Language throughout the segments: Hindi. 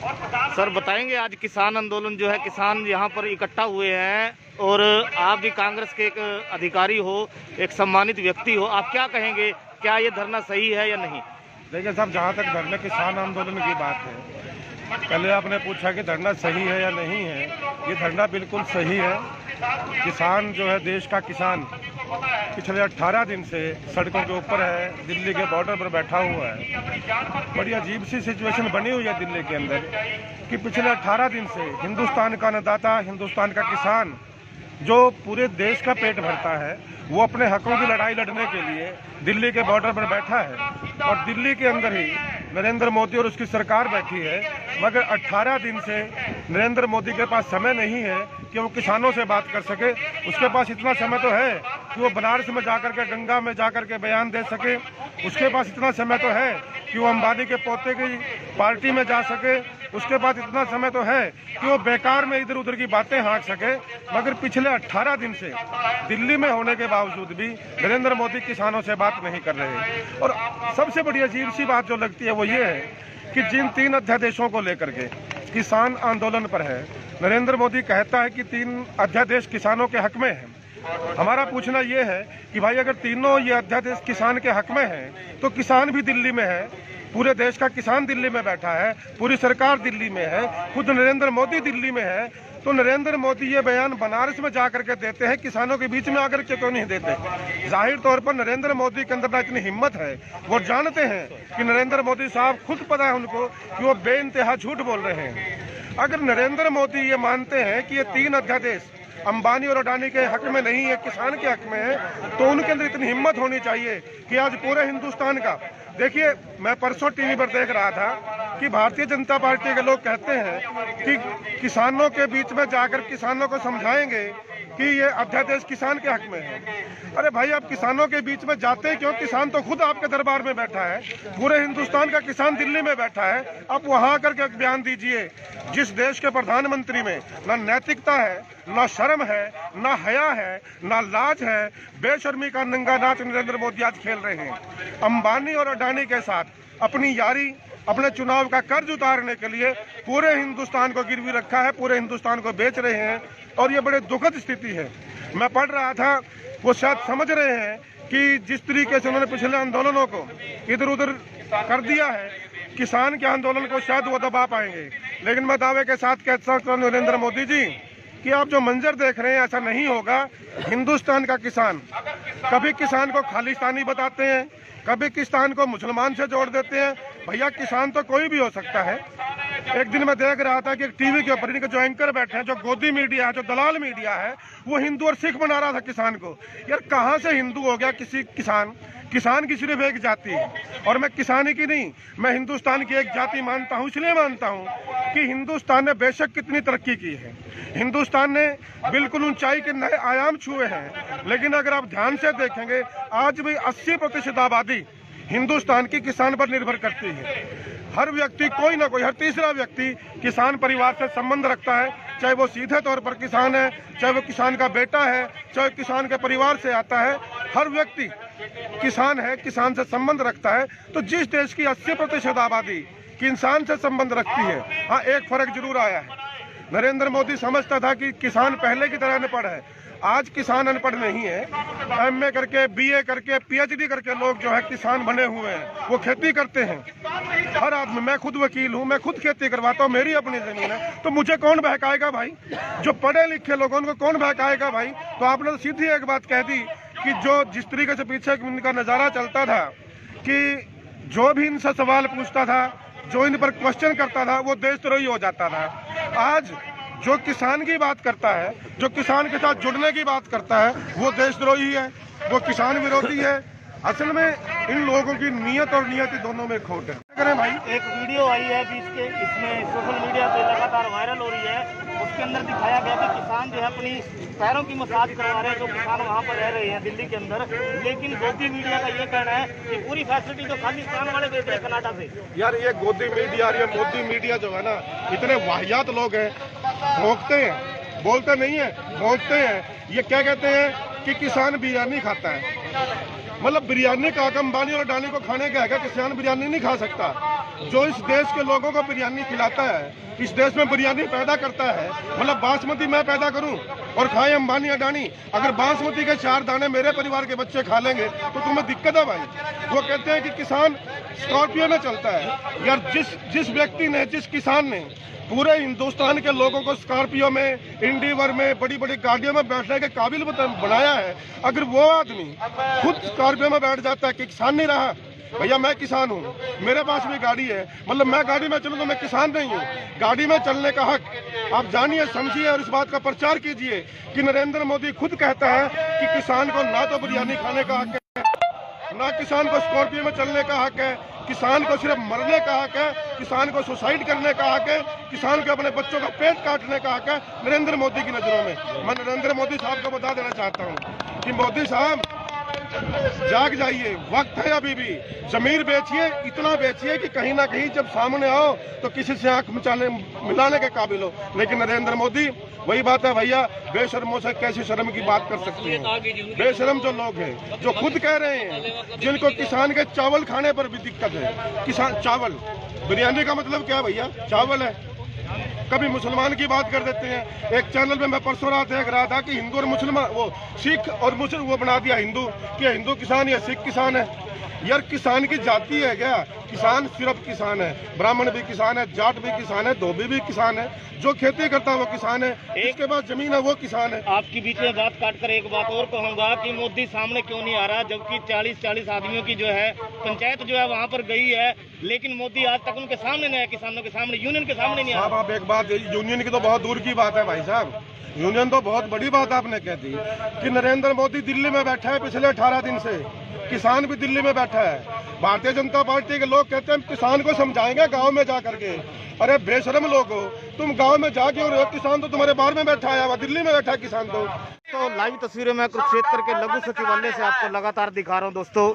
सर बताएंगे, आज किसान आंदोलन जो है, किसान यहाँ पर इकट्ठा हुए हैं और आप भी कांग्रेस के एक अधिकारी हो, एक सम्मानित व्यक्ति हो, आप क्या कहेंगे, क्या ये धरना सही है या नहीं? देखिए साहब, जहाँ तक धरना किसान आंदोलन की बात है, पहले आपने पूछा कि धरना सही है या नहीं है। ये धरना बिल्कुल सही है। किसान जो है, देश का किसान पिछले 18 दिन से सड़कों के ऊपर है, दिल्ली के बॉर्डर पर बैठा हुआ है। बड़ी अजीब सी सिचुएशन बनी हुई है दिल्ली के अंदर कि पिछले 18 दिन से हिंदुस्तान का अन्नदाता, हिंदुस्तान का किसान जो पूरे देश का पेट भरता है, वो अपने हकों की लड़ाई लड़ने के लिए दिल्ली के बॉर्डर पर बैठा है। और दिल्ली के अंदर ही नरेंद्र मोदी और उसकी सरकार बैठी है, मगर 18 दिन से नरेंद्र मोदी के पास समय नहीं है कि वो किसानों से बात कर सके। उसके पास इतना समय तो है कि वो बनारस में जाकर के, गंगा में जाकर के बयान दे सके। उसके पास इतना समय तो है कि वो अंबानी के पोते की पार्टी में जा सके। उसके पास इतना समय तो है कि वो बेकार में इधर उधर की बातें हाँक सके। मगर पिछले 18 दिन से दिल्ली में होने के बावजूद भी नरेंद्र मोदी किसानों से बात नहीं कर रहे। और सबसे बड़ी अजीब सी बात जो लगती है वो ये है कि जिन 3 अध्यादेशों को लेकर के किसान आंदोलन पर है, नरेंद्र मोदी कहता है कि 3 अध्यादेश किसानों के हक में है। हमारा पूछना ये है कि भाई, अगर तीनों ये अध्यादेश किसान के हक में हैं, तो किसान भी दिल्ली में है, पूरे देश का किसान दिल्ली में बैठा है, पूरी सरकार दिल्ली में है, खुद नरेंद्र मोदी दिल्ली में है। तो नरेंद्र मोदी ये बयान बनारस में जाकर के देते हैं, किसानों के बीच में आकर के क्यों नहीं देते? जाहिर तौर पर नरेंद्र मोदी के अंदर इतनी हिम्मत है, वो जानते हैं कि नरेंद्र मोदी साहब खुद पता है उनको कि वो बेइंतहा झूठ बोल रहे हैं। अगर नरेंद्र मोदी ये मानते हैं कि ये 3 अध्यादेश अंबानी और अडानी के हक में नहीं है, किसान के हक में है, तो उनके अंदर इतनी हिम्मत होनी चाहिए कि आज पूरे हिंदुस्तान का, देखिए मैं परसों टीवी पर देख रहा था कि भारतीय जनता पार्टी के लोग कहते हैं कि किसानों के बीच में जाकर किसानों को समझाएंगे कि ये अध्यादेश किसान के हक में है। अरे भाई, आप किसानों के बीच में जाते क्यों? किसान तो खुद आपके दरबार में बैठा है, पूरे हिंदुस्तान का किसान दिल्ली में बैठा है। आप वहां आकर के बयान दीजिए। जिस देश के प्रधानमंत्री में ना नैतिकता है, ना शर्म है, ना हया है, ना लाज है, बेशर्मी का नंगा नाच नरेंद्र मोदी आज खेल रहे हैं। अंबानी और अडानी के साथ अपनी यारी, अपने चुनाव का कर्ज उतारने के लिए पूरे हिंदुस्तान को गिरवी रखा है, पूरे हिंदुस्तान को बेच रहे हैं। और ये बड़े दुखद स्थिति है। मैं पढ़ रहा था, वो शायद समझ रहे हैं कि जिस तरीके से उन्होंने पिछले आंदोलनों को इधर उधर कर दिया है, किसान के आंदोलन को शायद वो दबा पाएंगे। लेकिन मैं दावे के साथ कह सकता हूं नरेंद्र मोदी जी कि आप जो मंजर देख रहे हैं, ऐसा नहीं होगा। हिंदुस्तान का किसान, कभी किसान को खालिस्तानी बताते हैं, कभी किसान को मुसलमान से जोड़ देते हैं। भैया, किसान तो कोई भी हो सकता है। एक दिन मैं देख रहा था कि एक टीवी के ऊपर इनके जो एंकर बैठे हैं, जो गोदी मीडिया है, जो दलाल मीडिया है, वो हिंदू और सिख बना रहा था किसान को। यार, कहाँ से हिंदू हो गया किसी किसान? किसान की सिर्फ एक जाति है, और मैं किसानी की नहीं, मैं हिंदुस्तान की एक जाति मानता हूँ। इसलिए मानता हूँ कि हिंदुस्तान ने बेशक कितनी तरक्की की है, हिंदुस्तान ने बिल्कुल ऊंचाई के नए आयाम छुए हैं, लेकिन अगर आप ध्यान से देखेंगे, आज भी 80% आबादी हिंदुस्तान की किसान पर निर्भर करती है। हर व्यक्ति, कोई ना कोई, हर तीसरा व्यक्ति किसान परिवार से संबंध रखता है, चाहे वो सीधे तौर पर किसान है, चाहे वो किसान का बेटा है, चाहे किसान के परिवार से आता है। हर व्यक्ति किसान है, किसान से संबंध रखता है। तो जिस देश की 80% आबादी किसान से संबंध रखती है, हाँ, एक फर्क जरूर आया है। नरेंद्र मोदी समझता था कि किसान पहले की तरह अनपढ़ है। आज किसान अनपढ़ नहीं है। एमए करके, बीए करके, पीएचडी करके लोग जो है किसान बने हुए हैं, वो खेती करते हैं। हर आदमी, मैं खुद वकील हूँ, मैं खुद खेती करवाता हूँ, मेरी अपनी जमीन है। तो मुझे कौन बहकाएगा भाई? जो पढ़े लिखे लोगों को कौन बहकाएगा भाई? तो आपने तो सीधी एक बात कह दी कि जो जिस तरीके से पीछे इनका नजारा चलता था कि जो भी इनसे सवाल पूछता था, जो इन पर क्वेश्चन करता था, वो देशद्रोही हो जाता था। आज जो किसान की बात करता है, जो किसान के साथ जुड़ने की बात करता है, वो देशद्रोही है, वो किसान विरोधी है। असल में इन लोगों की नीयत और नियति दोनों में खोट है। करें भाई, एक वीडियो आई है बीच के, इसमें सोशल मीडिया पे लगातार वायरल हो रही है। उसके अंदर दिखाया गया कि किसान जो है अपनी पैरों की मसाज करवा रहे हैं, जो किसान वहाँ पर रह रहे हैं दिल्ली के अंदर। लेकिन गोदी मीडिया का ये कहना है कि पूरी फैसिलिटी तो खालिस्तान वाले देते हैं कनाडा से। यार, ये गोदी मीडिया और ये मोदी मीडिया जो है ना, इतने वाहियात लोग हैं, भोंकते हैं, बोलते नहीं है, भोंकते हैं। ये क्या कहते हैं कि किसान बिरयानी खाता है। मतलब बिरयानी का हक अंबानी और अडानी को खाने का है, किसान बिरयानी नहीं खा सकता। जो इस देश के लोगों को बिरयानी खिलाता है, इस देश में बिरयानी पैदा करता है, मतलब बासमती मैं पैदा करूं और खाए अंबानी अडानी। अगर बासमती के 4 दाने मेरे परिवार के बच्चे खा लेंगे तो तुम्हें दिक्कत है भाई। वो कहते हैं कि किसान स्कॉर्पियो में चलता है। यार जिस व्यक्ति ने, जिस किसान ने पूरे हिंदुस्तान के लोगों को स्कॉर्पियो में, इंडिवर में, बड़ी बड़ी गाड़ियों में बैठने के काबिल बनाया है, अगर वो आदमी खुद स्कॉर्पियो में बैठ जाता है कि किसान नहीं रहा। भैया मैं किसान हूँ, मेरे पास भी गाड़ी है, मतलब मैं गाड़ी में चलूँ तो मैं किसान नहीं हूँ। गाड़ी में चलने का हक आप जानिए, समझिए और इस बात का प्रचार कीजिए कि नरेंद्र मोदी खुद कहता है कि किसान को ना तो बिरयानी खाने का हक है, ना किसान को स्कॉर्पियो में चलने का हक है, किसान को सिर्फ मरने का हक है, किसान को सुसाइड करने का हक है, किसान को अपने बच्चों का पेट काटने का हक है नरेंद्र मोदी की नजरों में। मैं नरेंद्र मोदी साहब को बता देना चाहता हूँ कि मोदी साहब जाग जाइए, वक्त है अभी भी। जमीर बेचिए, इतना बेचिए कि कहीं ना कहीं जब सामने आओ तो किसी से आंख मिलाने के काबिल हो। लेकिन नरेंद्र मोदी, वही बात है भैया, बेशर्मों से कैसी शर्म की बात कर सकती हैं। बेशर्म जो लोग हैं, जो खुद कह रहे हैं, जिनको किसान के चावल खाने पर भी दिक्कत है। किसान चावल, बिरयानी का मतलब क्या भैया? चावल है। कभी मुसलमान की बात कर देते हैं। एक चैनल पे मैं परसों रात देख रहा था कि हिंदू और मुसलमान, वो सिख और मुसलमान, वो बना दिया हिंदू कि हिंदू किसान या सिख किसान है। यार किसान की जाति है क्या? किसान सिर्फ किसान है, ब्राह्मण भी किसान है, जाट भी किसान है, धोबी भी किसान है, जो खेती करता है वो किसान है, इसके बाद जमीन है वो किसान है। आपकी बीच में बात काट कर एक बात और कहूंगा कि मोदी सामने क्यों नहीं आ रहा, जबकि 40-40 आदमियों की जो है पंचायत जो है वहां पर गई है, लेकिन मोदी आज तक उनके सामने नहीं आया, किसानों के सामने, यूनियन के सामने नहीं आया। आप एक बात, यूनियन की तो बहुत दूर की बात है भाई साहब, यूनियन तो बहुत बड़ी बात आपने कह दी कि नरेंद्र मोदी दिल्ली में बैठा है पिछले 18 दिन से, किसान भी दिल्ली में बैठा है। भारतीय जनता पार्टी के लोग कहते हैं हम किसान को समझाएंगे गांव में जा करके। अरे बेशरम लोग हो, तुम गांव में जा क्यों रहे हो? किसान तो तुम्हारे बाहर में बैठा है, दिल्ली में बैठा है किसान तो लाइव तस्वीरें मैं कुरुक्षेत्र के लघु सचिवालय से आपको लगातार दिखा रहा हूं। दोस्तों,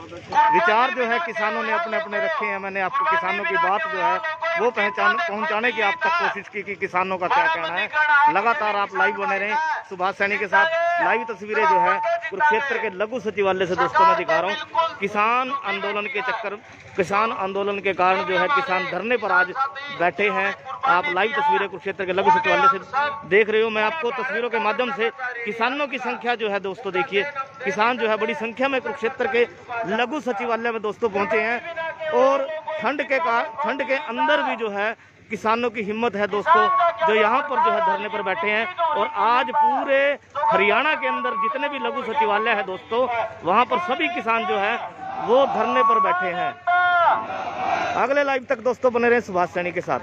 विचार जो है किसानों ने अपने अपने रखे हैं। मैंने आपको किसानों की बात जो है वो पहुंचाने की आप तक कोशिश की कि किसानों का क्या कहना है। लगातार आप लाइव बने रहें सुभाष सैनी के साथ। लाइव तस्वीरें जो है कुरुक्षेत्र के लघु सचिवालय से दोस्तों मैं दिखा रहा हूँ। किसान आंदोलन के चक्कर, किसान आंदोलन के कारण जो है किसान धरने पर आज बैठे हैं। आप लाइव तस्वीरें कुरुक्षेत्र के लघु सचिवालय से देख रहे हो। मैं आपको तस्वीरों के माध्यम से किसानों की संख्या जो है दोस्तों देखिए, किसान जो है बड़ी संख्या में कुरुक्षेत्र के लघु सचिवालय में दोस्तों पहुंचे हैं। और ठंड के अंदर भी जो है किसानों की हिम्मत है दोस्तों, जो यहाँ पर जो है धरने पर बैठे हैं। और आज पूरे हरियाणा के अंदर जितने भी लघु सचिवालय है दोस्तों, वहाँ पर सभी किसान जो है वो धरने पर बैठे हैं। अगले लाइव तक दोस्तों बने रहे सुभाष सैनी के साथ।